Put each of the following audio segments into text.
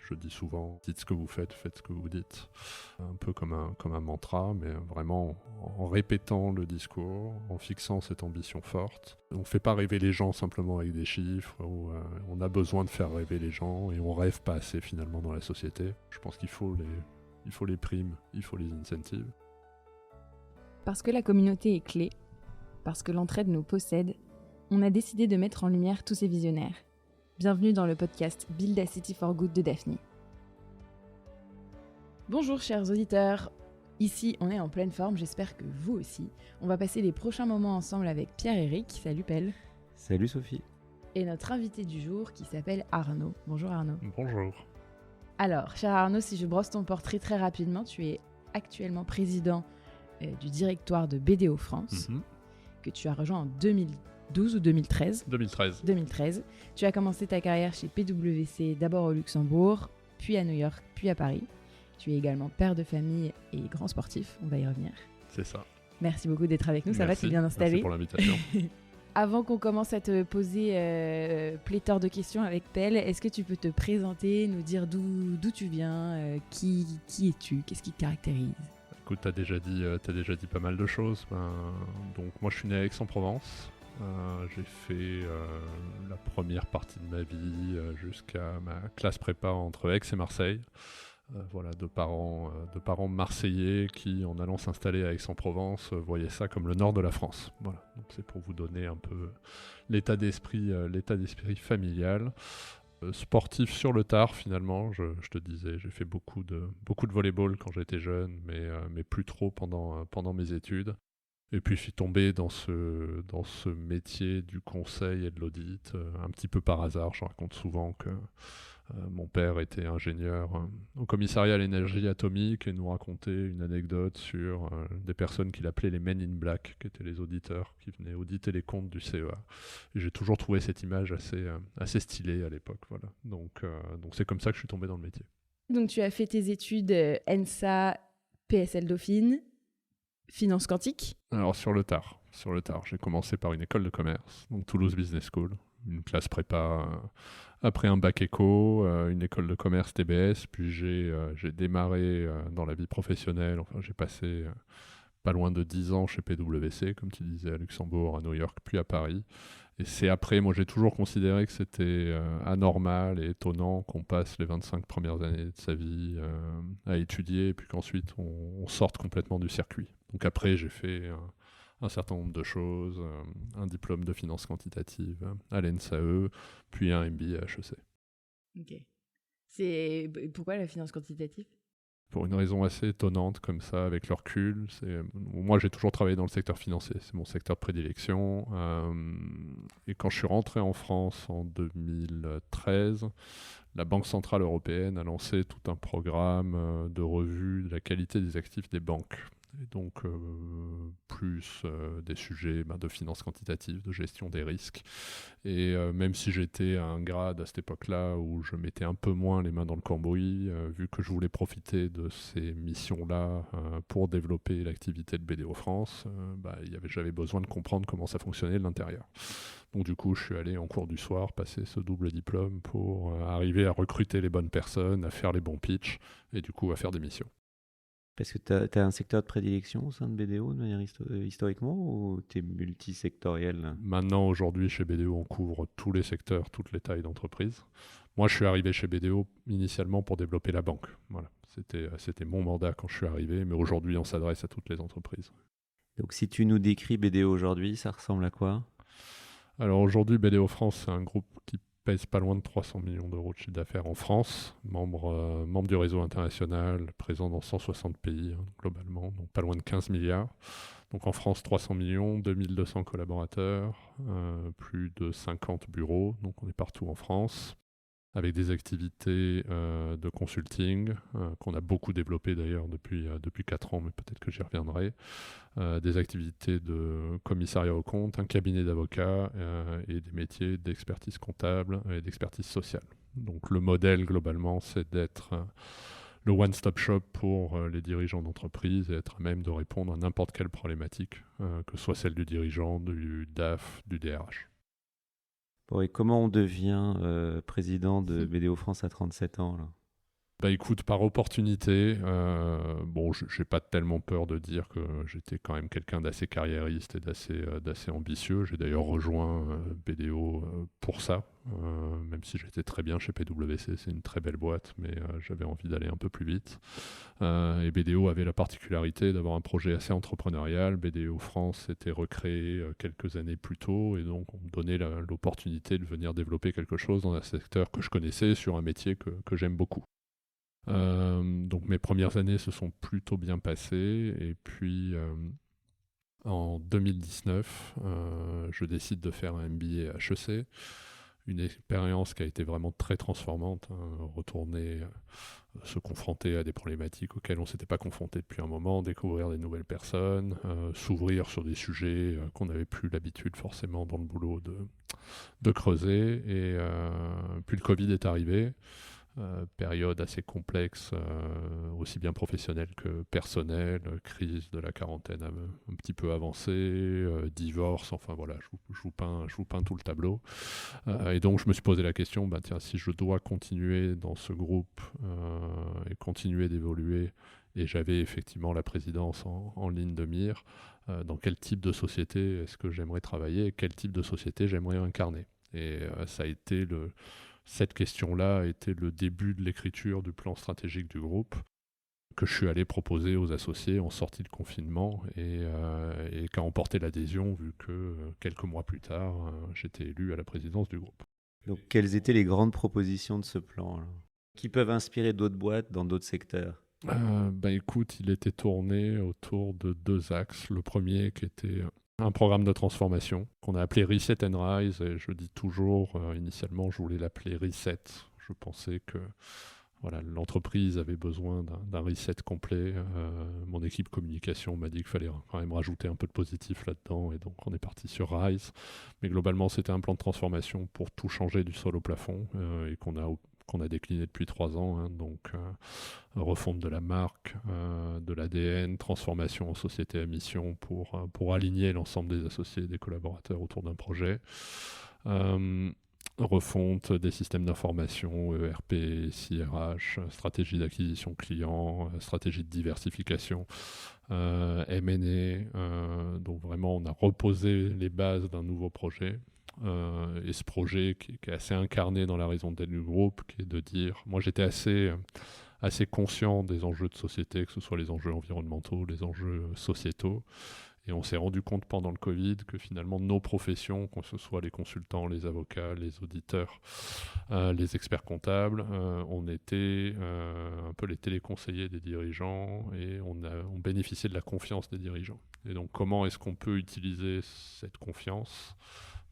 Je dis souvent, dites ce que vous faites, faites ce que vous dites. Un peu comme un mantra, mais vraiment en répétant le discours, en fixant cette ambition forte. On ne fait pas rêver les gens simplement avec des chiffres, on a besoin de faire rêver les gens et on rêve pas assez finalement dans la société. Je pense qu'il faut les primes, il faut les incentives. Parce que la communauté est clé, parce que l'entraide nous possède, on a décidé de mettre en lumière tous ces visionnaires. Bienvenue dans le podcast Build a City for Good de Daphne. Bonjour chers auditeurs, ici on est en pleine forme, j'espère que vous aussi. On va passer les prochains moments ensemble avec Pierre-Éric, salut Pelle. Salut Sophie. Et notre invité du jour qui s'appelle Arnaud. Bonjour Arnaud. Bonjour. Alors, cher Arnaud, si je brosse ton portrait très rapidement, tu es actuellement président du directoire de BDO France, que tu as rejoint en 2012 ou 2013 2013. Tu as commencé ta carrière chez PwC, d'abord au Luxembourg, puis à New York, puis à Paris. Tu es également père de famille et grand sportif, on va y revenir. C'est ça. Merci beaucoup d'être avec nous, ça va, t'es bien installé. Merci pour l'invitation. Avant qu'on commence à te poser pléthore de questions avec Pelle, est-ce que tu peux te présenter, nous dire d'où tu viens, qui es-tu, qu'est-ce qui te caractérise ? Écoute, t'as déjà dit pas mal de choses. Donc moi je suis né à Aix-en-Provence. J'ai fait la première partie de ma vie jusqu'à ma classe prépa entre Aix et Marseille. Voilà, deux parents marseillais qui, en allant s'installer à Aix-en-Provence, voyaient ça comme le nord de la France. Voilà, donc c'est pour vous donner un peu l'état d'esprit familial. Sportif sur le tard finalement, je te disais, j'ai fait beaucoup de volleyball quand j'étais jeune, mais plus trop pendant mes études. Et puis je suis tombé dans ce métier du conseil et de l'audit, un petit peu par hasard. Je raconte souvent que mon père était ingénieur au commissariat à l'énergie atomique et nous racontait une anecdote sur des personnes qu'il appelait les Men in Black, qui étaient les auditeurs qui venaient auditer les comptes du CEA. Et j'ai toujours trouvé cette image assez stylée à l'époque. Voilà. Donc c'est comme ça que je suis tombé dans le métier. Donc tu as fait tes études ENSA, PSL Dauphine, finance quantique. Alors sur le tard, j'ai commencé par une école de commerce, donc Toulouse Business School, une classe prépa, après un bac éco, une école de commerce TBS, puis j'ai démarré dans la vie professionnelle, enfin j'ai passé pas loin de 10 ans chez PwC, comme tu disais, à Luxembourg, à New York, puis à Paris. Et c'est après, moi j'ai toujours considéré que c'était anormal et étonnant qu'on passe les 25 premières années de sa vie à étudier, et puis qu'ensuite on sorte complètement du circuit. Donc après, j'ai fait un certain nombre de choses, un diplôme de finance quantitative à l'ENSAE, puis un MBA à HEC. Ok. Pourquoi la finance quantitative ? Pour une raison assez étonnante comme ça, avec le recul. Moi, j'ai toujours travaillé dans le secteur financier, c'est mon secteur de prédilection. Et quand je suis rentré en France en 2013, la Banque Centrale Européenne a lancé tout un programme de revue de la qualité des actifs des banques. Et donc, plus des sujets de finance quantitative, de gestion des risques. Et même si j'étais à un grade à cette époque-là où je mettais un peu moins les mains dans le cambouis, vu que je voulais profiter de ces missions-là pour développer l'activité de BDO France, j'avais besoin de comprendre comment ça fonctionnait de l'intérieur. Donc du coup, je suis allé en cours du soir passer ce double diplôme pour arriver à recruter les bonnes personnes, à faire les bons pitchs et du coup à faire des missions. Parce que tu as un secteur de prédilection au sein de BDO de manière historiquement ou tu es multisectoriel ? Maintenant, aujourd'hui, chez BDO, on couvre tous les secteurs, toutes les tailles d'entreprise. Moi, je suis arrivé chez BDO initialement pour développer la banque. Voilà. C'était mon mandat quand je suis arrivé, mais aujourd'hui, on s'adresse à toutes les entreprises. Donc si tu nous décris BDO aujourd'hui, ça ressemble à quoi ? Alors aujourd'hui, BDO France, c'est un groupe qui pèse pas loin de 300 millions d'euros de chiffre d'affaires en France, membre du réseau international, présent dans 160 pays globalement, donc pas loin de 15 milliards. Donc en France, 300 millions, 2200 collaborateurs, plus de 50 bureaux, donc on est partout en France, avec des activités de consulting qu'on a beaucoup développées d'ailleurs depuis 4 ans, mais peut-être que j'y reviendrai, des activités de commissariat aux comptes, un cabinet d'avocats et des métiers d'expertise comptable et d'expertise sociale. Donc le modèle globalement, c'est d'être le one-stop shop pour les dirigeants d'entreprise et être à même de répondre à n'importe quelle problématique, que ce soit celle du dirigeant, du DAF, du DRH. Bon, et comment on devient président de BDO France à 37 ans là ? Écoute, par opportunité, j'ai pas tellement peur de dire que j'étais quand même quelqu'un d'assez carriériste et d'assez ambitieux. J'ai d'ailleurs rejoint BDO pour ça, même si j'étais très bien chez PwC, c'est une très belle boîte, mais j'avais envie d'aller un peu plus vite. Et BDO avait la particularité d'avoir un projet assez entrepreneurial. BDO France s'était recréé quelques années plus tôt, et donc on me donnait l'opportunité de venir développer quelque chose dans un secteur que je connaissais, sur un métier que j'aime beaucoup. Donc mes premières années se sont plutôt bien passées, et puis en 2019 je décide de faire un MBA à HEC, une expérience qui a été vraiment très transformante, retourner se confronter à des problématiques auxquelles on ne s'était pas confronté depuis un moment, découvrir des nouvelles personnes, s'ouvrir sur des sujets qu'on n'avait plus l'habitude forcément dans le boulot de creuser, et puis le Covid est arrivé. Période assez complexe, aussi bien professionnelle que personnelle, crise de la quarantaine un petit peu avancée, divorce, enfin voilà, je vous peins tout le tableau. Et donc je me suis posé la question, si je dois continuer dans ce groupe et continuer d'évoluer, et j'avais effectivement la présidence en ligne de mire, dans quel type de société est-ce que j'aimerais travailler, et quel type de société j'aimerais incarner. Et ça a été cette question-là a été le début de l'écriture du plan stratégique du groupe, que je suis allé proposer aux associés en sortie de confinement, et qui a emporté l'adhésion, vu que quelques mois plus tard, j'étais élu à la présidence du groupe. Donc quelles étaient les grandes propositions de ce plan là, qui peuvent inspirer d'autres boîtes dans d'autres secteurs? Écoute, il était tourné autour de 2 axes. Le premier qui était un programme de transformation qu'on a appelé Reset and Rise, et je dis toujours, initialement je voulais l'appeler Reset. Je pensais que l'entreprise avait besoin d'un reset complet. Mon équipe communication m'a dit qu'il fallait quand même rajouter un peu de positif là-dedans, et donc on est parti sur Rise. Mais globalement, c'était un plan de transformation pour tout changer du sol au plafond, et qu'on a décliné depuis 3 ans. Donc refonte de la marque, de l'ADN, transformation en société à mission pour aligner l'ensemble des associés et des collaborateurs autour d'un projet. Refonte des systèmes d'information, ERP, CRH, stratégie d'acquisition client, stratégie de diversification, M&A. Donc vraiment, on a reposé les bases d'un nouveau projet. Et ce projet qui est assez incarné dans la raison d'être du groupe, qui est de dire, moi j'étais assez conscient des enjeux de société, que ce soit les enjeux environnementaux, les enjeux sociétaux. Et on s'est rendu compte pendant le Covid que finalement nos professions, que ce soit les consultants, les avocats, les auditeurs, les experts comptables, on était un peu les téléconseillers des dirigeants, et on bénéficiait de la confiance des dirigeants. Et donc comment est-ce qu'on peut utiliser cette confiance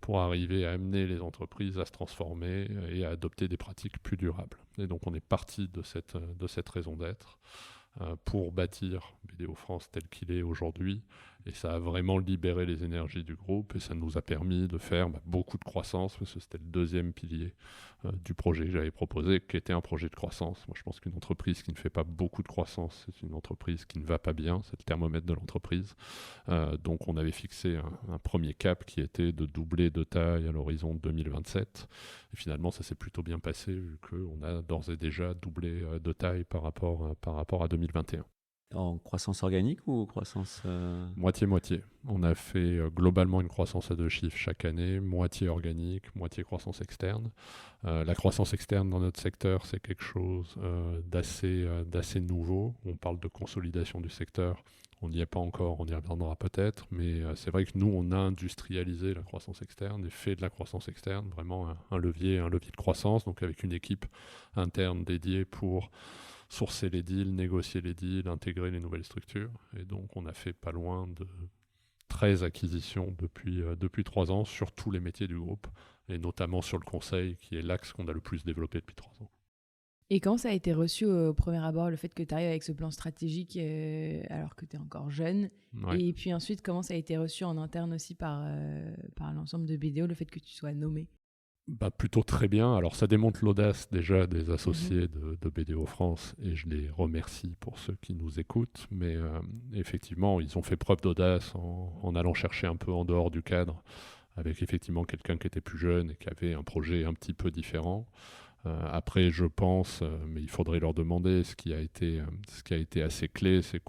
pour arriver à amener les entreprises à se transformer et à adopter des pratiques plus durables. Et donc on est parti de cette raison d'être pour bâtir BDO France tel qu'il est aujourd'hui, et ça a vraiment libéré les énergies du groupe, et ça nous a permis de faire beaucoup de croissance, parce que c'était le deuxième pilier du projet que j'avais proposé, qui était un projet de croissance. Moi je pense qu'une entreprise qui ne fait pas beaucoup de croissance, c'est une entreprise qui ne va pas bien, c'est le thermomètre de l'entreprise. Donc on avait fixé un premier cap qui était de doubler de taille à l'horizon 2027, et finalement ça s'est plutôt bien passé, vu qu'on a d'ores et déjà doublé de taille par rapport à 2021. En croissance organique ou croissance Moitié-moitié. On a fait globalement une croissance à 2 chiffres chaque année, moitié organique, moitié croissance externe. La croissance externe dans notre secteur, c'est quelque chose d'assez nouveau. On parle de consolidation du secteur. On n'y est pas encore, on y reviendra peut-être, mais c'est vrai que nous, on a industrialisé la croissance externe et fait de la croissance externe vraiment un levier de croissance, donc avec une équipe interne dédiée pour sourcer les deals, négocier les deals, intégrer les nouvelles structures. Et donc on a fait pas loin de 13 acquisitions depuis 3 ans sur tous les métiers du groupe, et notamment sur le conseil, qui est l'axe qu'on a le plus développé depuis 3 ans. Et quand ça a été reçu au premier abord, le fait que tu arrives avec ce plan stratégique alors que tu es encore jeune, ouais. Et puis ensuite, comment ça a été reçu en interne aussi par l'ensemble de BDO, le fait que tu sois nommé? Plutôt très bien. Alors ça démontre l'audace déjà des associés de BDO France, et je les remercie pour ceux qui nous écoutent, mais effectivement ils ont fait preuve d'audace en allant chercher un peu en dehors du cadre, avec effectivement quelqu'un qui était plus jeune et qui avait un projet un petit peu différent. Après, je pense, mais il faudrait leur demander, ce qui a été assez clé, c'est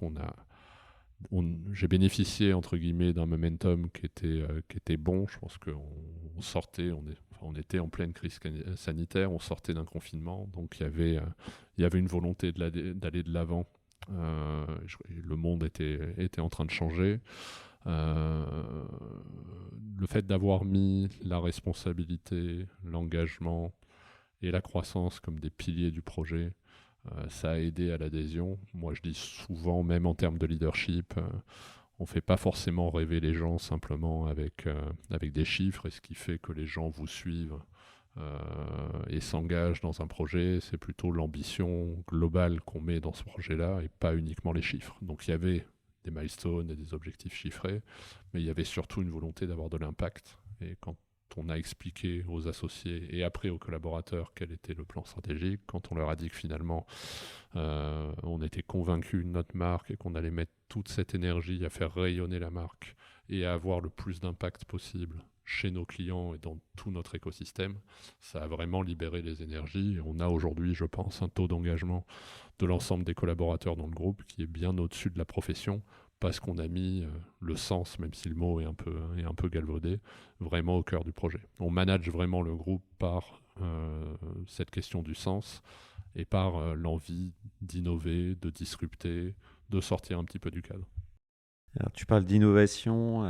j'ai bénéficié entre guillemets d'un momentum qui était bon. Je pense qu'on sortait, on était en pleine crise sanitaire, on sortait d'un confinement, donc il y avait une volonté d'aller de l'avant. Le monde était en train de changer. Le fait d'avoir mis la responsabilité, l'engagement et la croissance comme des piliers du projet, ça a aidé à l'adhésion. Moi, je dis souvent, même en termes de leadership, on ne fait pas forcément rêver les gens simplement avec des chiffres, et ce qui fait que les gens vous suivent et s'engagent dans un projet, c'est plutôt l'ambition globale qu'on met dans ce projet-là et pas uniquement les chiffres. Donc il y avait des milestones et des objectifs chiffrés, mais il y avait surtout une volonté d'avoir de l'impact. Et quand on a expliqué aux associés et après aux collaborateurs quel était le plan stratégique, quand on leur a dit que finalement on était convaincus de notre marque et qu'on allait mettre toute cette énergie à faire rayonner la marque et à avoir le plus d'impact possible chez nos clients et dans tout notre écosystème, ça a vraiment libéré les énergies. Et on a aujourd'hui, je pense, un taux d'engagement de l'ensemble des collaborateurs dans le groupe qui est bien au-dessus de la profession, parce qu'on a mis le sens, même si le mot est un peu galvaudé, vraiment au cœur du projet. On manage vraiment le groupe par cette question du sens et par l'envie d'innover, de disrupter, de sortir un petit peu du cadre. Alors, tu parles d'innovation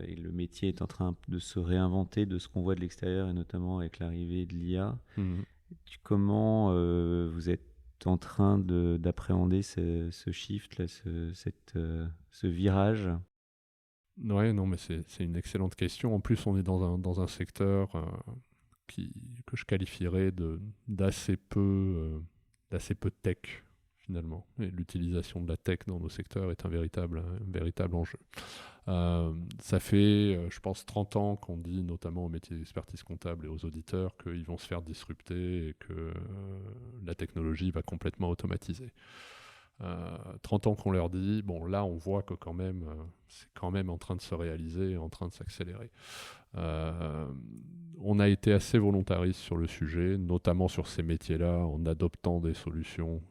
et le métier est en train de se réinventer de ce qu'on voit de l'extérieur et notamment avec l'arrivée de l'IA. Comment vous êtes en train d'appréhender ce shift, là, ce virage? Ouais, non, mais c'est une excellente question. En plus, on est dans un secteur que je qualifierais d'assez peu tech, finalement. Et l'utilisation de la tech dans nos secteurs est un véritable enjeu. Ça fait, je pense, 30 ans qu'on dit, notamment aux métiers d'expertise comptable et aux auditeurs, qu'ils vont se faire disrupter et que la technologie va complètement automatiser. 30 ans qu'on leur dit, bon là on voit que quand même, c'est quand même en train de se réaliser, en train de s'accélérer. On a été assez volontariste sur le sujet, notamment sur ces métiers-là, en adoptant des solutions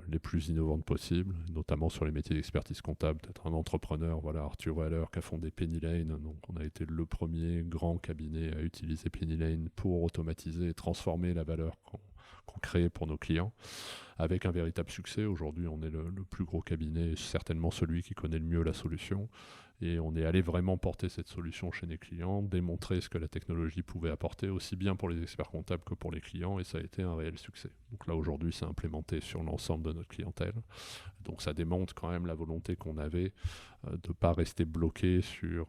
les plus innovantes possibles, notamment sur les métiers d'expertise comptable. Peut-être un entrepreneur, voilà, Arthur Waller, qui a fondé Penny Lane. Donc on a été le premier grand cabinet à utiliser Penny Lane pour automatiser et transformer la valeur qu'on crée pour nos clients, avec un véritable succès. Aujourd'hui, on est le plus gros cabinet, certainement celui qui connaît le mieux la solution. Et on est allé vraiment porter cette solution chez les clients, démontrer ce que la technologie pouvait apporter, aussi bien pour les experts comptables que pour les clients, et ça a été un réel succès. Donc là, aujourd'hui, c'est implémenté sur l'ensemble de notre clientèle. Donc ça démontre quand même la volonté qu'on avait de ne pas rester bloqué sur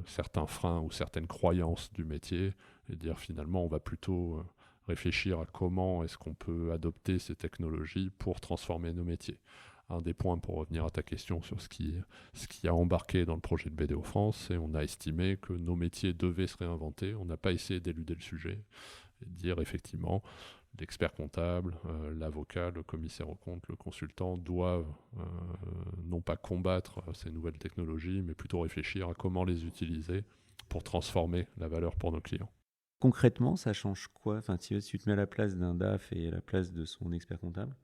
certains freins ou certaines croyances du métier, et dire finalement, on va plutôt réfléchir à comment est-ce qu'on peut adopter ces technologies pour transformer nos métiers. Un des points, pour revenir à ta question sur ce qui a embarqué dans le projet de BDO France, c'est qu'on a estimé que nos métiers devaient se réinventer. On n'a pas essayé d'éluder le sujet et de dire effectivement l'expert comptable, l'avocat, le commissaire aux comptes, le consultant doivent non pas combattre ces nouvelles technologies, mais plutôt réfléchir à comment les utiliser pour transformer la valeur pour nos clients. Concrètement, ça change quoi? Enfin, si tu te mets à la place d'un DAF et à la place de son expert comptable,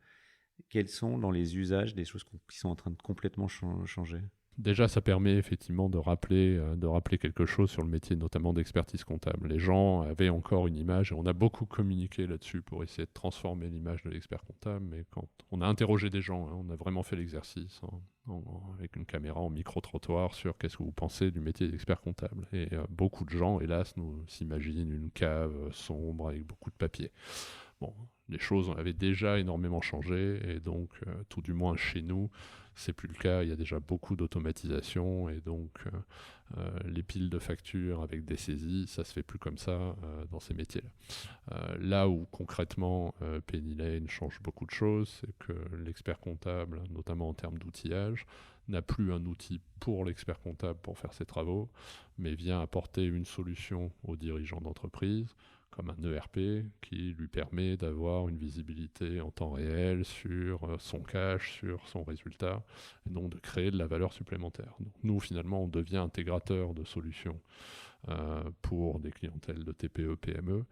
quels sont dans les usages des choses qui sont en train de complètement changer? Déjà, ça permet effectivement de rappeler quelque chose sur le métier, notamment d'expertise comptable. Les gens avaient encore une image, et on a beaucoup communiqué là-dessus pour essayer de transformer l'image de l'expert comptable, mais quand on a interrogé des gens, on a vraiment fait l'exercice avec une caméra en micro-trottoir sur qu'est-ce que vous pensez du métier d'expert comptable. Et beaucoup de gens, hélas, nous s'imaginent une cave sombre avec beaucoup de papier. Bon, les choses avaient déjà énormément changé, et donc, tout du moins chez nous, c'est plus le cas. Il y a déjà beaucoup d'automatisation, et donc les piles de factures avec des saisies, ça se fait plus comme ça dans ces métiers-là. Là où concrètement Penny Lane change beaucoup de choses, c'est que l'expert comptable, notamment en termes d'outillage, n'a plus un outil pour l'expert comptable pour faire ses travaux, mais vient apporter une solution aux dirigeants d'entreprise, comme un ERP qui lui permet d'avoir une visibilité en temps réel sur son cash, sur son résultat, et donc de créer de la valeur supplémentaire. Donc nous, finalement, on devient intégrateur de solutions pour des clientèles de TPE, PME,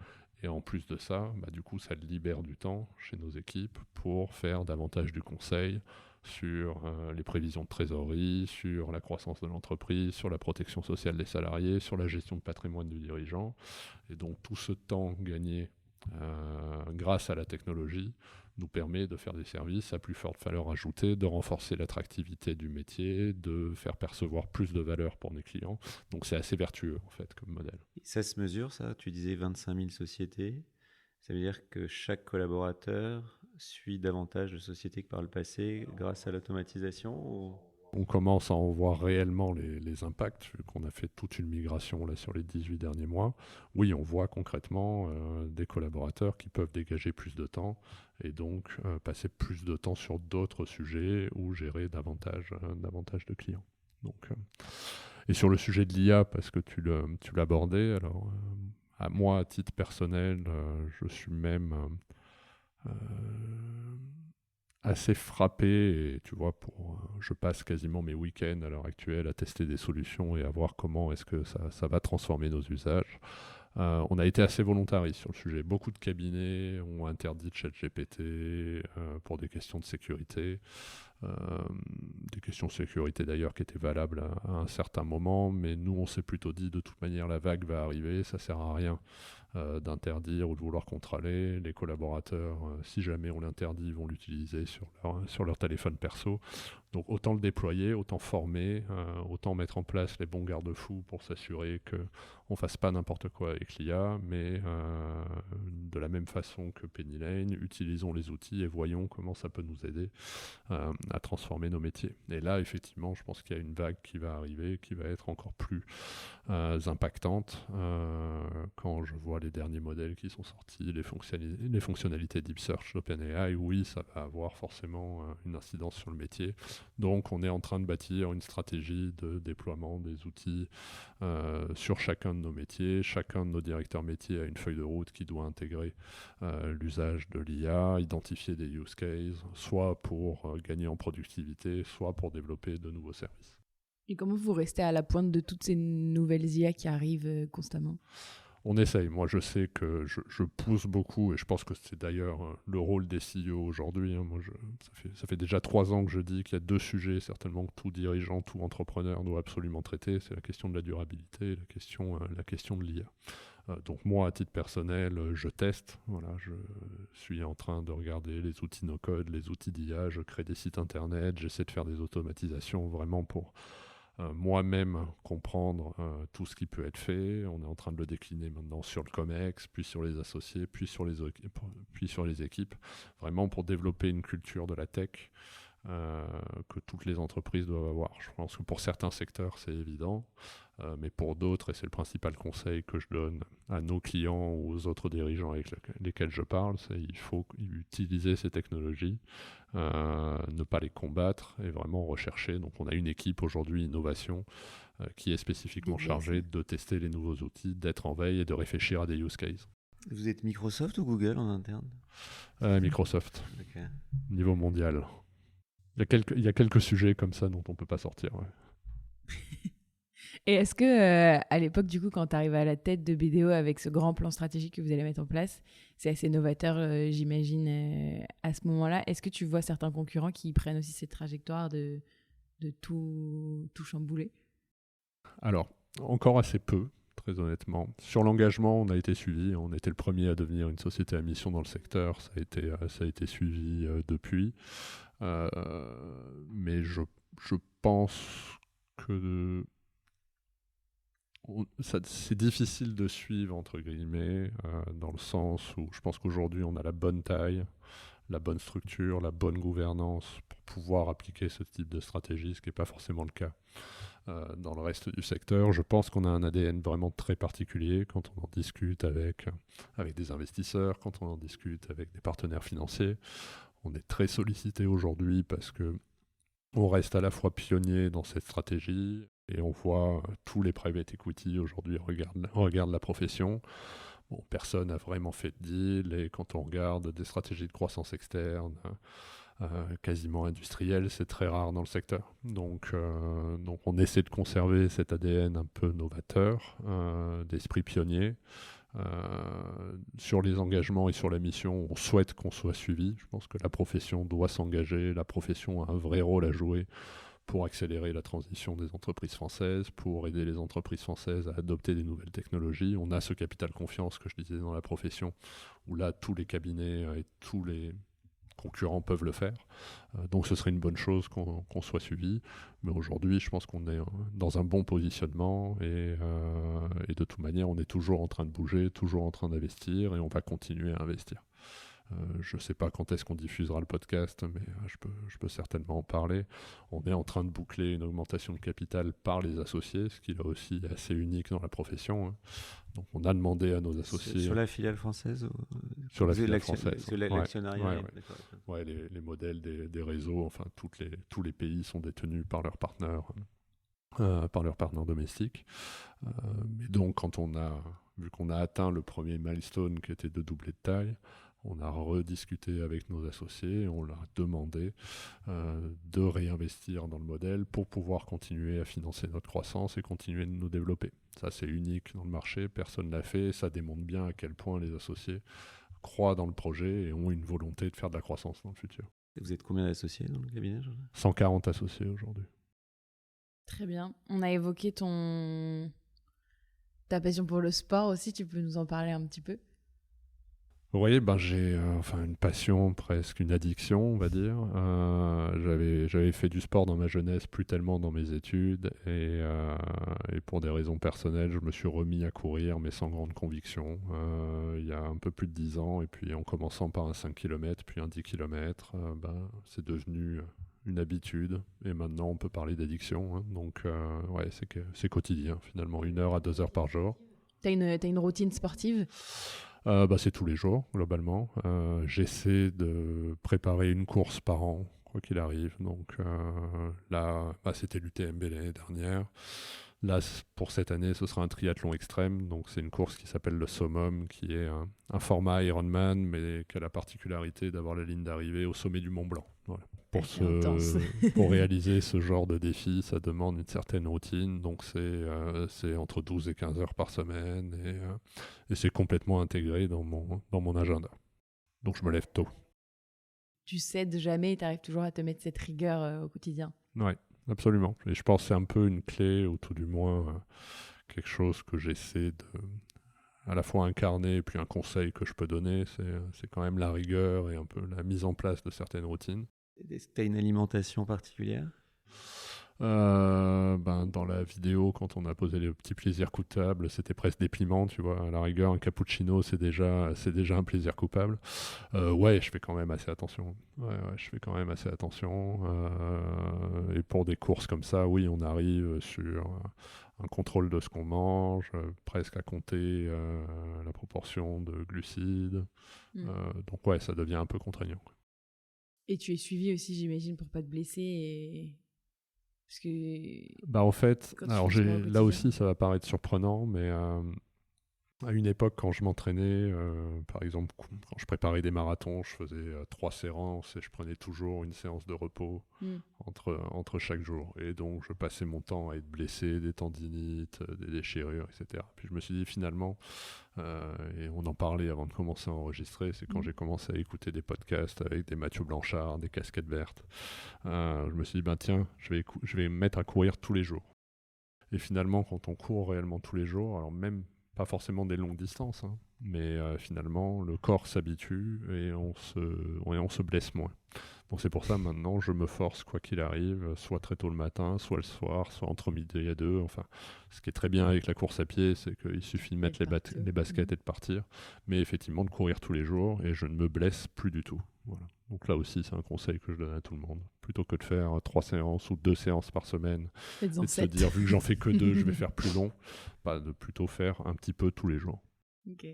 Et en plus de ça, du coup, ça libère du temps chez nos équipes pour faire davantage du conseil sur les prévisions de trésorerie, sur la croissance de l'entreprise, sur la protection sociale des salariés, sur la gestion de patrimoine du dirigeant. Et donc tout ce temps gagné grâce à la technologie nous permet de faire des services à plus forte valeur ajoutée, de renforcer l'attractivité du métier, de faire percevoir plus de valeur pour nos clients. Donc c'est assez vertueux en fait comme modèle. Ça se mesure ça? Tu disais 25 000 sociétés. Ça veut dire que chaque collaborateur suit davantage de sociétés que par le passé grâce à l'automatisation ou... On commence à en voir réellement les impacts, vu qu'on a fait toute une migration là, sur les 18 derniers mois. Oui, on voit concrètement des collaborateurs qui peuvent dégager plus de temps et donc passer plus de temps sur d'autres sujets ou gérer davantage de clients. Donc, et sur le sujet de l'IA, parce que tu l'abordais, alors à moi, à titre personnel, je suis même... assez frappé, et tu vois, je passe quasiment mes week-ends à l'heure actuelle à tester des solutions et à voir comment est-ce que ça va transformer nos usages. On a été assez volontariste sur le sujet. Beaucoup de cabinets ont interdit ChatGPT pour des questions de sécurité. Des questions de sécurité d'ailleurs qui étaient valables à un certain moment, mais nous on s'est plutôt dit de toute manière la vague va arriver, ça sert à rien d'interdire ou de vouloir contrôler. Les collaborateurs, si jamais on l'interdit, vont l'utiliser sur leur téléphone perso. Donc autant le déployer, autant former, autant mettre en place les bons garde-fous pour s'assurer qu'on ne fasse pas n'importe quoi avec l'IA, mais de la même façon que Penny Lane, utilisons les outils et voyons comment ça peut nous aider à transformer nos métiers. Et là, effectivement, je pense qu'il y a une vague qui va arriver, qui va être encore plus impactante. Quand je vois les derniers modèles qui sont sortis, les fonctionnalités Deep Search d'OpenAI, oui, ça va avoir forcément une incidence sur le métier. Donc, on est en train de bâtir une stratégie de déploiement des outils sur chacun de nos métiers. Chacun de nos directeurs métiers a une feuille de route qui doit intégrer l'usage de l'IA, identifier des use cases, soit pour gagner en productivité, soit pour développer de nouveaux services. Et comment vous restez à la pointe de toutes ces nouvelles IA qui arrivent constamment ? On essaye. Moi, je sais que je pousse beaucoup, et je pense que c'est d'ailleurs le rôle des CEO aujourd'hui. Moi, ça fait déjà 3 ans que je dis qu'il y a 2 sujets, certainement, que tout dirigeant, tout entrepreneur doit absolument traiter. C'est la question de la durabilité et la question de l'IA. Donc moi, à titre personnel, je teste. Voilà, je suis en train de regarder les outils no-code, les outils d'IA, je crée des sites internet, j'essaie de faire des automatisations vraiment pour moi-même comprendre tout ce qui peut être fait. On est en train de le décliner maintenant sur le COMEX, puis sur les associés, puis sur les équipes, vraiment pour développer une culture de la tech que toutes les entreprises doivent avoir. Je pense que pour certains secteurs, c'est évident, mais pour d'autres, et c'est le principal conseil que je donne à nos clients ou aux autres dirigeants avec lesquels je parle, c'est qu'il faut utiliser ces technologies, ne pas les combattre et vraiment rechercher. Donc on a une équipe aujourd'hui innovation qui est spécifiquement chargée de tester les nouveaux outils, d'être en veille et de réfléchir à des use cases. Vous êtes Microsoft ou Google en interne ? Microsoft, Okay. Niveau mondial. Il y a quelques sujets comme ça dont on ne peut pas sortir. Ouais. Et est-ce que, à l'époque, du coup, quand tu arrives à la tête de BDO avec ce grand plan stratégique que vous allez mettre en place, c'est assez novateur, j'imagine, à ce moment-là. Est-ce que tu vois certains concurrents qui prennent aussi cette trajectoire de tout chambouler ? Alors, encore assez peu, très honnêtement. Sur l'engagement, on a été suivi. On était le premier à devenir une société à mission dans le secteur. Ça a été suivi depuis. Mais je pense que c'est difficile de suivre, entre guillemets, dans le sens où je pense qu'aujourd'hui on a la bonne taille, la bonne structure, la bonne gouvernance pour pouvoir appliquer ce type de stratégie, ce qui n'est pas forcément le cas dans le reste du secteur. Je pense qu'on a un ADN vraiment très particulier quand on en discute avec des investisseurs, quand on en discute avec des partenaires financiers. On est très sollicité aujourd'hui parce que on reste à la fois pionnier dans cette stratégie et on voit tous les private equity aujourd'hui regardent la profession. Bon, personne n'a vraiment fait de deal et quand on regarde des stratégies de croissance externe quasiment industrielles, c'est très rare dans le secteur. Donc on essaie de conserver cet ADN un peu novateur, d'esprit pionnier. Sur les engagements et sur la mission, on souhaite qu'on soit suivi. Je pense que la profession doit s'engager, la profession a un vrai rôle à jouer pour accélérer la transition des entreprises françaises, pour aider les entreprises françaises à adopter des nouvelles technologies. On a ce capital confiance que je disais dans la profession, où là, tous les cabinets et tous les concurrents peuvent le faire. Donc ce serait une bonne chose qu'on soit suivi. Mais aujourd'hui, je pense qu'on est dans un bon positionnement et de toute manière, on est toujours en train de bouger, toujours en train d'investir et on va continuer à investir. Je ne sais pas quand est-ce qu'on diffusera le podcast, mais je peux certainement en parler. On est en train de boucler une augmentation de capital par les associés, ce qui est aussi assez unique dans la profession. Hein. Donc on a demandé à nos associés... Sur la filiale française Sur la filiale française. L'actionnariat. Ouais, les modèles des réseaux, enfin tous les pays sont détenus par leurs partenaires domestiques. Mais donc vu qu'on a atteint le premier milestone qui était de doubler de taille, on a rediscuté avec nos associés, on leur a demandé de réinvestir dans le modèle pour pouvoir continuer à financer notre croissance et continuer de nous développer. Ça, c'est unique dans le marché, personne ne l'a fait, ça démontre bien à quel point les associés croient dans le projet et ont une volonté de faire de la croissance dans le futur. Et vous êtes combien d'associés dans le cabinet, Jean-Jacques ? 140 associés aujourd'hui. Très bien. On a évoqué ta passion pour le sport aussi, tu peux nous en parler un petit peu ? Oui, j'ai une passion, presque une addiction, on va dire. J'avais fait du sport dans ma jeunesse, plus tellement dans mes études. Et pour des raisons personnelles, je me suis remis à courir, mais sans grande conviction, il y a un peu plus de 10 ans. Et puis en commençant par un 5 km, puis un 10 km, c'est devenu une habitude. Et maintenant, on peut parler d'addiction. Hein. Donc, c'est quotidien, finalement, 1 heure à 2 heures par jour. T'as une routine sportive ? C'est tous les jours, globalement. J'essaie de préparer une course par an, quoi qu'il arrive. Donc là, c'était l'UTMB l'année dernière. Là, pour cette année, ce sera un triathlon extrême. Donc c'est une course qui s'appelle le Summum, qui est un format Ironman, mais qui a la particularité d'avoir la ligne d'arrivée au sommet du Mont Blanc. Voilà. Pour réaliser ce genre de défi, ça demande une certaine routine. Donc c'est entre 12 et 15 heures par semaine et c'est complètement intégré dans mon agenda. Donc je me lève tôt. Tu cèdes jamais et tu arrives toujours à te mettre cette rigueur au quotidien. Oui, absolument. Et je pense que c'est un peu une clé, ou tout du moins quelque chose que j'essaie de à la fois incarner et puis un conseil que je peux donner. C'est quand même la rigueur et un peu la mise en place de certaines routines. T'as une alimentation particulière ? Dans la vidéo, quand on a posé les petits plaisirs coupables, c'était presque déprimant, tu vois. À la rigueur, un cappuccino, c'est déjà un plaisir coupable. Je fais quand même assez attention. Je fais quand même assez attention. Et pour des courses comme ça, oui, on arrive sur un contrôle de ce qu'on mange, presque à compter la proportion de glucides. Donc ça devient un peu contraignant. Et tu es suivi aussi, j'imagine, pour pas te blesser Parce que... En fait, alors là aussi, ça va paraître surprenant, mais à une époque, quand je m'entraînais, par exemple, quand je préparais des marathons, je faisais 3 séances et je prenais toujours une séance de repos entre chaque jour. Et donc, je passais mon temps à être blessé, des tendinites, des déchirures, etc. Puis je me suis dit, finalement, et on en parlait avant de commencer à enregistrer, c'est quand j'ai commencé à écouter des podcasts avec des Mathieu Blanchard, des casquettes vertes. Je me suis dit, tiens, je vais me mettre à courir tous les jours. Et finalement, quand on court réellement tous les jours, alors même pas forcément des longues distances, hein, mais finalement, le corps s'habitue et on se blesse moins. Donc c'est pour ça, maintenant, je me force, quoi qu'il arrive, soit très tôt le matin, soit le soir, soit entre midi et 2. Enfin, ce qui est très bien avec la course à pied, c'est qu'il suffit de mettre les baskets et de partir. Mais effectivement, de courir tous les jours, et je ne me blesse plus du tout. Voilà. Donc là aussi, c'est un conseil que je donne à tout le monde. Plutôt que de faire 3 séances ou 2 séances par semaine, et de se dire, vu que j'en fais que 2, je vais faire plus long, de plutôt faire un petit peu tous les jours. Ok.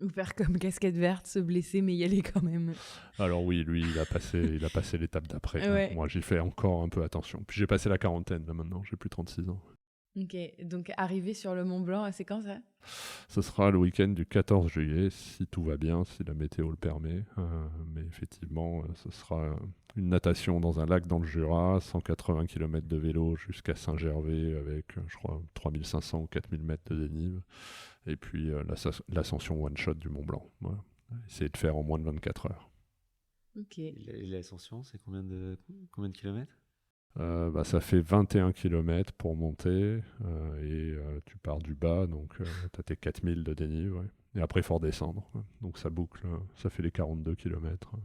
Ou faire comme casquette verte, se blesser, mais y aller quand même. Alors oui, lui, il a passé l'étape d'après. Ouais. Hein. Moi, j'ai fait encore un peu attention. Puis j'ai passé la quarantaine, là, maintenant. J'ai plus 36 ans. Ok, donc arriver sur le Mont Blanc, c'est quand ça ? Ce sera le week-end du 14 juillet, si tout va bien, si la météo le permet. Mais effectivement, ce sera une natation dans un lac dans le Jura, 180 km de vélo jusqu'à Saint-Gervais avec, je crois, 3500 ou 4000 mètres de dénive. Et puis l'ascension one-shot du Mont Blanc. Voilà. Essayer de faire en moins de 24 heures. Ok. Et l'ascension, c'est combien de kilomètres? Ça fait 21 km pour monter et tu pars du bas, donc tu as tes 4000 de dénive. Ouais. Et après, il faut redescendre. Ouais. Donc ça boucle, ça fait les 42 km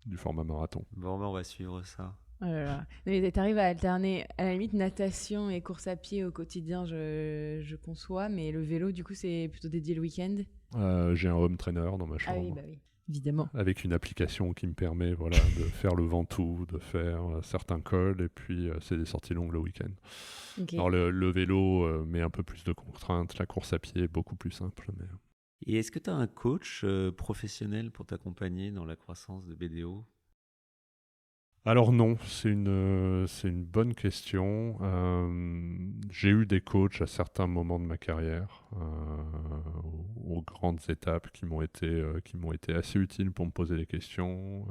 du format marathon. Bon, on va suivre ça. Oh là là. Mais tu arrives à alterner, à la limite, natation et course à pied au quotidien, je conçois, mais le vélo, du coup, c'est plutôt dédié le week-end? J'ai un home trainer dans ma chambre. Ah oui, bah oui. Évidemment. Avec une application qui me permet de faire le Ventoux, de faire certains cols, et puis c'est des sorties longues le week-end. Okay. Alors le vélo met un peu plus de contraintes, la course à pied est beaucoup plus simple. Mais... Et est-ce que tu as un coach professionnel pour t'accompagner dans la croissance de BDO ? Alors non, c'est une bonne question. J'ai eu des coachs à certains moments de ma carrière, aux grandes étapes qui m'ont été assez utiles pour me poser des questions.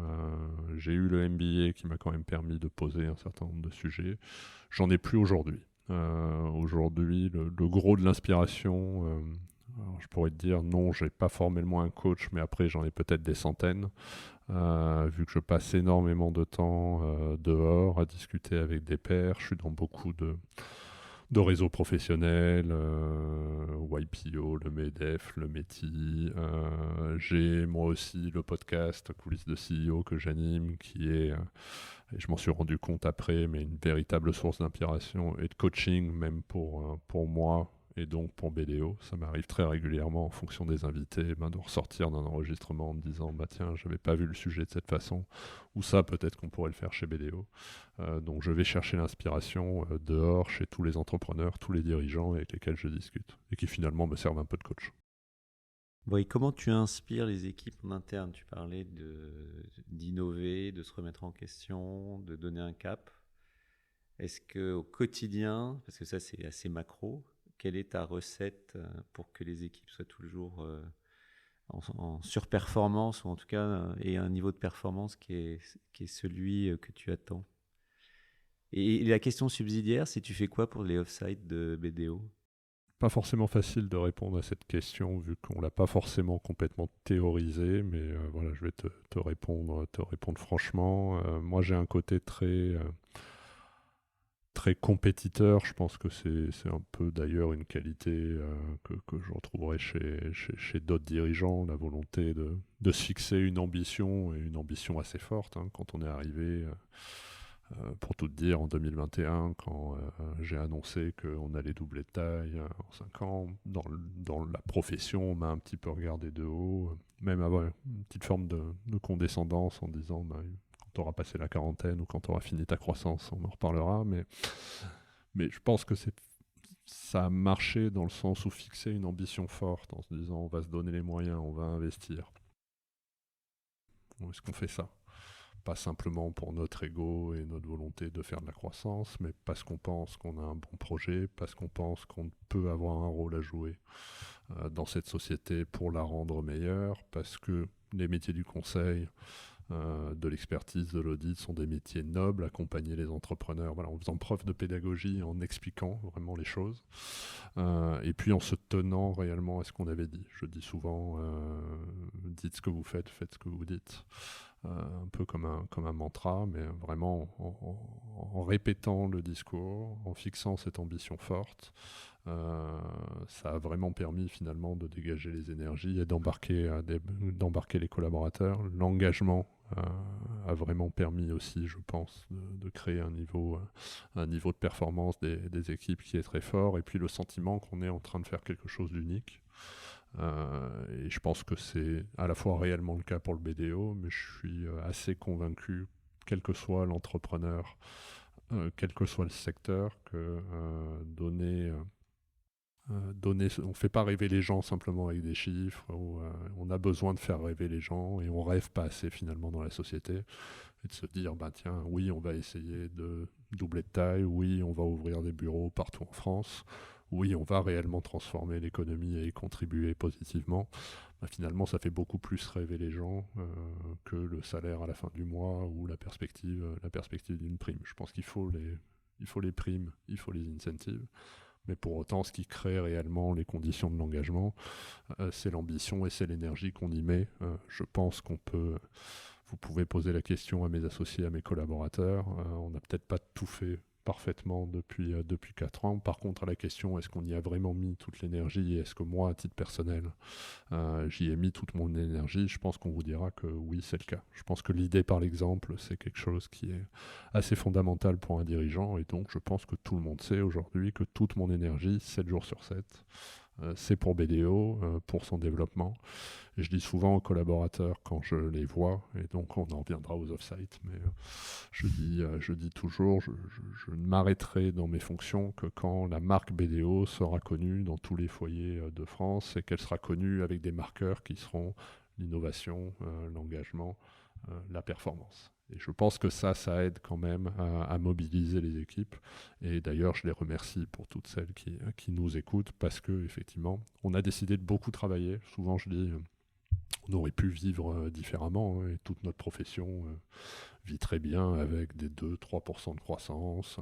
J'ai eu le MBA qui m'a quand même permis de poser un certain nombre de sujets. J'en ai plus aujourd'hui. Aujourd'hui, le gros de l'inspiration... alors je pourrais te dire non, j'ai pas formellement un coach, mais après j'en ai peut-être des centaines. Vu que je passe énormément de temps dehors à discuter avec des pairs, je suis dans beaucoup de réseaux professionnels, YPO, le MEDEF, le METI. J'ai moi aussi le podcast Coulisses de CEO que j'anime, qui est, et je m'en suis rendu compte après, mais une véritable source d'inspiration et de coaching, même pour moi. Et donc pour BDO, ça m'arrive très régulièrement en fonction des invités de ressortir d'un enregistrement en me disant tiens, j'avais pas vu le sujet de cette façon, ou ça peut-être qu'on pourrait le faire chez BDO. Donc je vais chercher l'inspiration dehors chez tous les entrepreneurs, tous les dirigeants avec lesquels je discute et qui finalement me servent un peu de coach. Bon, et comment tu inspires les équipes en interne ? Tu parlais d'innover, de se remettre en question, de donner un cap. Est-ce qu'au quotidien, parce que ça c'est assez macro, quelle est ta recette pour que les équipes soient toujours en surperformance, ou en tout cas aient un niveau de performance qui est celui que tu attends? Et la question subsidiaire, c'est tu fais quoi pour les off-sites de BDO? Pas forcément facile de répondre à cette question vu qu'on ne l'a pas forcément complètement théorisé, mais voilà, je vais te répondre franchement. Moi, j'ai un côté très compétiteur. Je pense que c'est un peu d'ailleurs une qualité que je retrouverai chez d'autres dirigeants, la volonté de se fixer une ambition, et une ambition assez forte. Quand on est arrivé, pour tout te dire, en 2021, quand j'ai annoncé qu'on allait doubler de taille en 5 ans, dans la profession, on m'a un petit peu regardé de haut, même avoir une petite forme de condescendance en disant quand tu auras passé la quarantaine ou quand tu auras fini ta croissance, on en reparlera, mais je pense que ça a marché dans le sens où fixer une ambition forte en se disant on va se donner les moyens, on va investir. Est-ce qu'on fait ça ? Pas simplement pour notre ego et notre volonté de faire de la croissance, mais parce qu'on pense qu'on a un bon projet, parce qu'on pense qu'on peut avoir un rôle à jouer dans cette société pour la rendre meilleure, parce que les métiers du conseil, de l'expertise, de l'audit sont des métiers nobles, accompagner les entrepreneurs, voilà, en faisant preuve de pédagogie, en expliquant vraiment les choses, et puis en se tenant réellement à ce qu'on avait dit. Je dis souvent, dites ce que vous faites, faites ce que vous dites. Un peu comme un mantra, mais vraiment en répétant le discours, en fixant cette ambition forte, ça a vraiment permis finalement de dégager les énergies et d'embarquer les collaborateurs. L'engagement a vraiment permis aussi, je pense, de créer un niveau de performance des équipes qui est très fort, et puis le sentiment qu'on est en train de faire quelque chose d'unique. Et je pense que c'est à la fois réellement le cas pour le BDO, mais je suis assez convaincu, quel que soit l'entrepreneur, quel que soit le secteur, que donner, on ne fait pas rêver les gens simplement avec des chiffres, on a besoin de faire rêver les gens, et on rêve pas assez finalement dans la société, et de se dire tiens, oui, on va essayer de doubler de taille, oui, on va ouvrir des bureaux partout en France, oui, on va réellement transformer l'économie et y contribuer positivement, finalement, ça fait beaucoup plus rêver les gens que le salaire à la fin du mois ou la perspective d'une prime. Je pense qu'il faut les primes, il faut les incentives. Mais pour autant, ce qui crée réellement les conditions de l'engagement, c'est l'ambition et c'est l'énergie qu'on y met. Je pense qu'on peut... Vous pouvez poser la question à mes associés, à mes collaborateurs. On n'a peut-être pas tout fait parfaitement depuis 4 ans. Par contre, à la question, est-ce qu'on y a vraiment mis toute l'énergie et est-ce que moi, à titre personnel, j'y ai mis toute mon énergie, je pense qu'on vous dira que oui, c'est le cas. Je pense que l'idée par l'exemple, c'est quelque chose qui est assez fondamental pour un dirigeant et donc je pense que tout le monde sait aujourd'hui que toute mon énergie, 7 jours sur 7, c'est pour BDO, pour son développement. Et je dis souvent aux collaborateurs quand je les vois, et donc on en reviendra aux off-site, mais je dis toujours, je ne m'arrêterai dans mes fonctions que quand la marque BDO sera connue dans tous les foyers de France et qu'elle sera connue avec des marqueurs qui seront l'innovation, l'engagement, la performance. Et je pense que ça aide quand même à mobiliser les équipes. Et d'ailleurs, je les remercie pour toutes celles qui nous écoutent parce qu'effectivement, on a décidé de beaucoup travailler. Souvent, je dis, on aurait pu vivre différemment et toute notre profession vit très bien avec des 2-3% de croissance,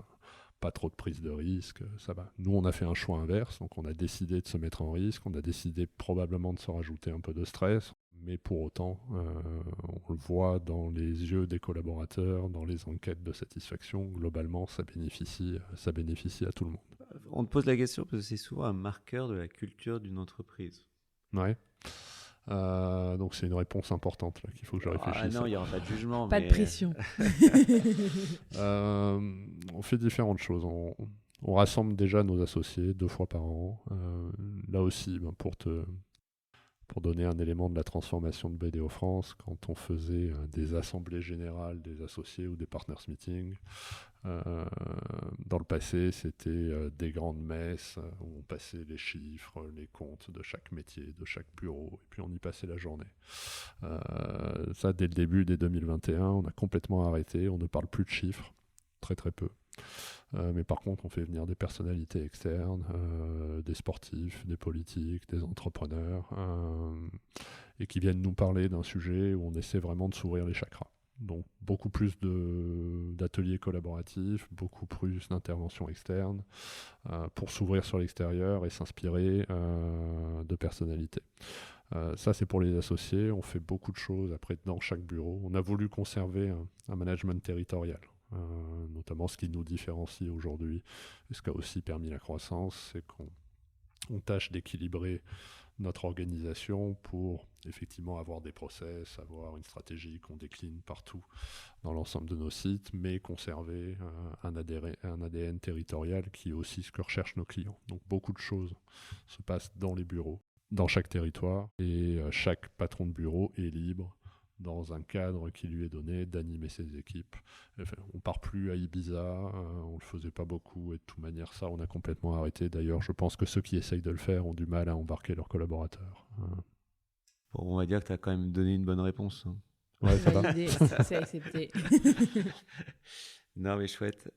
pas trop de prise de risque, ça va. Nous, on a fait un choix inverse, donc on a décidé de se mettre en risque, on a décidé probablement de se rajouter un peu de stress, mais pour autant, on le voit dans les yeux des collaborateurs, dans les enquêtes de satisfaction, globalement, ça bénéficie à tout le monde. On te pose la question parce que c'est souvent un marqueur de la culture d'une entreprise. Ouais. Donc c'est une réponse importante là, qu'il faut que je réfléchisse. Ah non, il n'y aura pas de jugement. Pas de pression. On fait différentes choses. On rassemble déjà nos associés 2 fois par an. Là aussi, pour donner un élément de la transformation de BDO France, quand on faisait des assemblées générales des associés ou des partners meetings, dans le passé, c'était des grandes messes où on passait les chiffres, les comptes de chaque métier, de chaque bureau, et puis on y passait la journée. Ça, dès le début, dès 2021, on a complètement arrêté, on ne parle plus de chiffres, très très peu. Mais par contre, on fait venir des personnalités externes, des sportifs, des politiques, des entrepreneurs, et qui viennent nous parler d'un sujet où on essaie vraiment de s'ouvrir les chakras. Donc beaucoup plus d'ateliers collaboratifs, beaucoup plus d'interventions externes pour s'ouvrir sur l'extérieur et s'inspirer de personnalités. Ça, c'est pour les associés. On fait beaucoup de choses après dans chaque bureau. On a voulu conserver un management territorial. Notamment ce qui nous différencie aujourd'hui et ce qui a aussi permis la croissance, c'est qu'on tâche d'équilibrer notre organisation pour effectivement avoir des process, avoir une stratégie qu'on décline partout dans l'ensemble de nos sites, mais conserver un ADN territorial qui est aussi ce que recherchent nos clients. Donc beaucoup de choses se passent dans les bureaux, dans chaque territoire, et chaque patron de bureau est libre dans un cadre qui lui est donné d'animer ses équipes. Enfin, on part plus à Ibiza, on le faisait pas beaucoup et de toute manière ça on a complètement arrêté. D'ailleurs je pense que ceux qui essayent de le faire ont du mal à embarquer leurs collaborateurs. Bon, on va dire que tu as quand même donné une bonne réponse. Ouais, ça va. C'est accepté. Non mais chouette.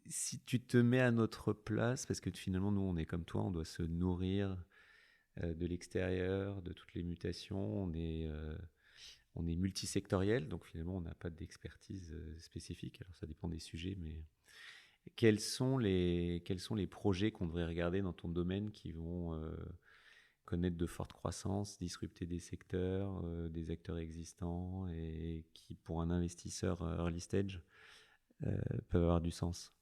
Si tu te mets à notre place, parce que finalement nous on est comme toi, on doit se nourrir de l'extérieur, de toutes les mutations, on est multisectoriel, donc finalement on n'a pas d'expertise spécifique, alors ça dépend des sujets, mais quels sont les projets qu'on devrait regarder dans ton domaine qui vont connaître de fortes croissances, disrupter des secteurs, des acteurs existants et qui pour un investisseur early stage peuvent avoir du sens?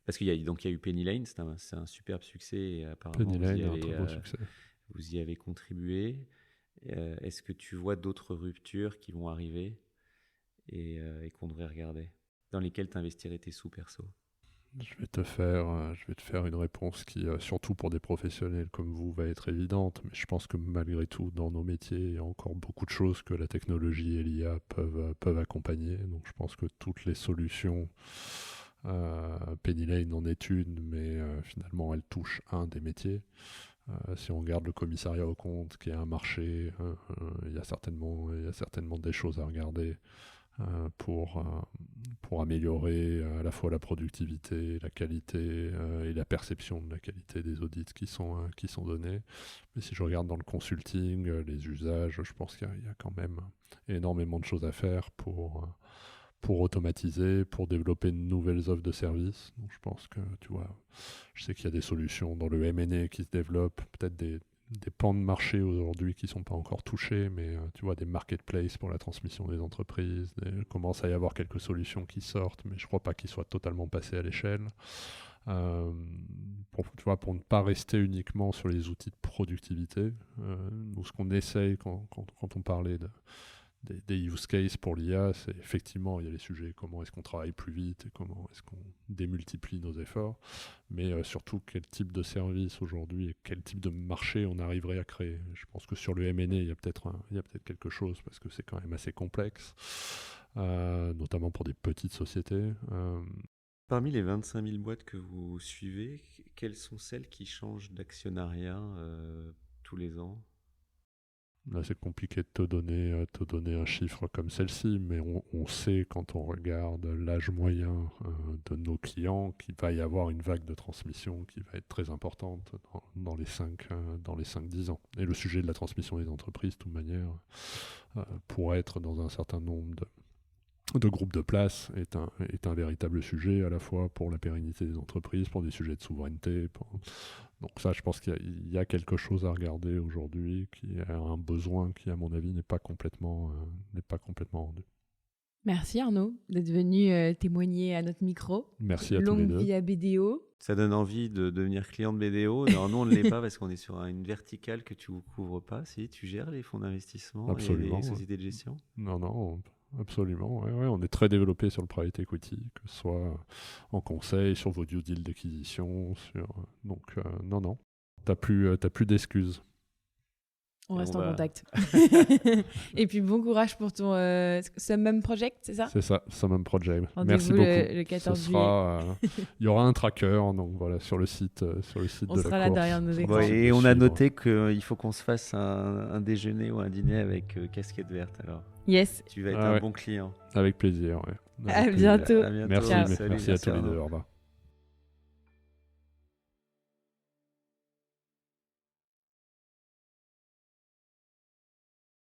Parce qu'il y a eu Penny Lane, c'est un superbe succès et apparemment Penny Lane, un très beau succès. Vous y avez contribué. Est-ce que tu vois d'autres ruptures qui vont arriver et qu'on devrait regarder, dans lesquelles tu investirais tes sous perso? Je vais te faire une réponse qui, surtout pour des professionnels comme vous, va être évidente, mais je pense que malgré tout, dans nos métiers, il y a encore beaucoup de choses que la technologie et l'IA peuvent accompagner. Donc je pense que toutes les solutions, Penny Lane en est une, mais finalement elle touche un des métiers. Si on regarde le commissariat aux comptes, qui est un marché, il y a certainement des choses à regarder pour pour améliorer à la fois la productivité, la qualité et la perception de la qualité des audits qui sont donnés. Mais si je regarde dans le consulting, les usages, je pense qu'il y a quand même énormément de choses à faire pour automatiser, pour développer de nouvelles offres de services. Donc je pense que, tu vois, je sais qu'il y a des solutions dans le M&A qui se développent, peut-être des pans de marché aujourd'hui qui ne sont pas encore touchés, mais tu vois, des marketplaces pour la transmission des entreprises, il commence à y avoir quelques solutions qui sortent, mais je ne crois pas qu'ils soient totalement passés à l'échelle. Pour ne pas rester uniquement sur les outils de productivité, nous, ce qu'on essaye quand on parlait des use cases pour l'IA, c'est effectivement, il y a les sujets, comment est-ce qu'on travaille plus vite et comment est-ce qu'on démultiplie nos efforts, mais surtout quel type de service aujourd'hui et quel type de marché on arriverait à créer. Je pense que sur le M&A, il y a peut-être quelque chose, parce que c'est quand même assez complexe, notamment pour des petites sociétés. Parmi les 25 000 boîtes que vous suivez, quelles sont celles qui changent d'actionnariat tous les ans ? Là, c'est compliqué de te donner un chiffre comme celle-ci, mais on sait quand on regarde l'âge moyen de nos clients qu'il va y avoir une vague de transmission qui va être très importante dans les 5-10 ans. Et le sujet de la transmission des entreprises, de toute manière, pourrait être dans un certain nombre de groupes de place est un véritable sujet à la fois pour la pérennité des entreprises, pour des sujets de souveraineté. Donc ça, je pense qu'il y a quelque chose à regarder aujourd'hui, qui a un besoin qui, à mon avis, n'est pas complètement rendu. Merci Arnaud d'être venu témoigner à notre micro. Merci à tous les deux. Longue vie à BDO. Ça donne envie de devenir client de BDO. Alors nous, on ne l'est pas parce qu'on est sur une verticale que tu ne couvres pas. Si tu gères les fonds d'investissement et les sociétés de gestion ? Non. Absolument, ouais, on est très développé sur le private equity, que ce soit en conseil, sur vos due deals d'acquisition, donc non, t'as plus d'excuses. On reste en contact. Et puis bon courage pour ton Summum Project, c'est ça ? C'est ça, Summum Project. Rendez-vous Merci beaucoup. Le 14 juillet. Il y aura un tracker, donc voilà, sur le site de la course. On sera là derrière nos écrans. Et on a noté qu'il faut qu'on se fasse un déjeuner ou un dîner avec casquette verte. Alors. Yes. Tu vas être un bon client. Avec plaisir, ouais. À bientôt. Merci, Ciao. merci à tous les deux. Au revoir.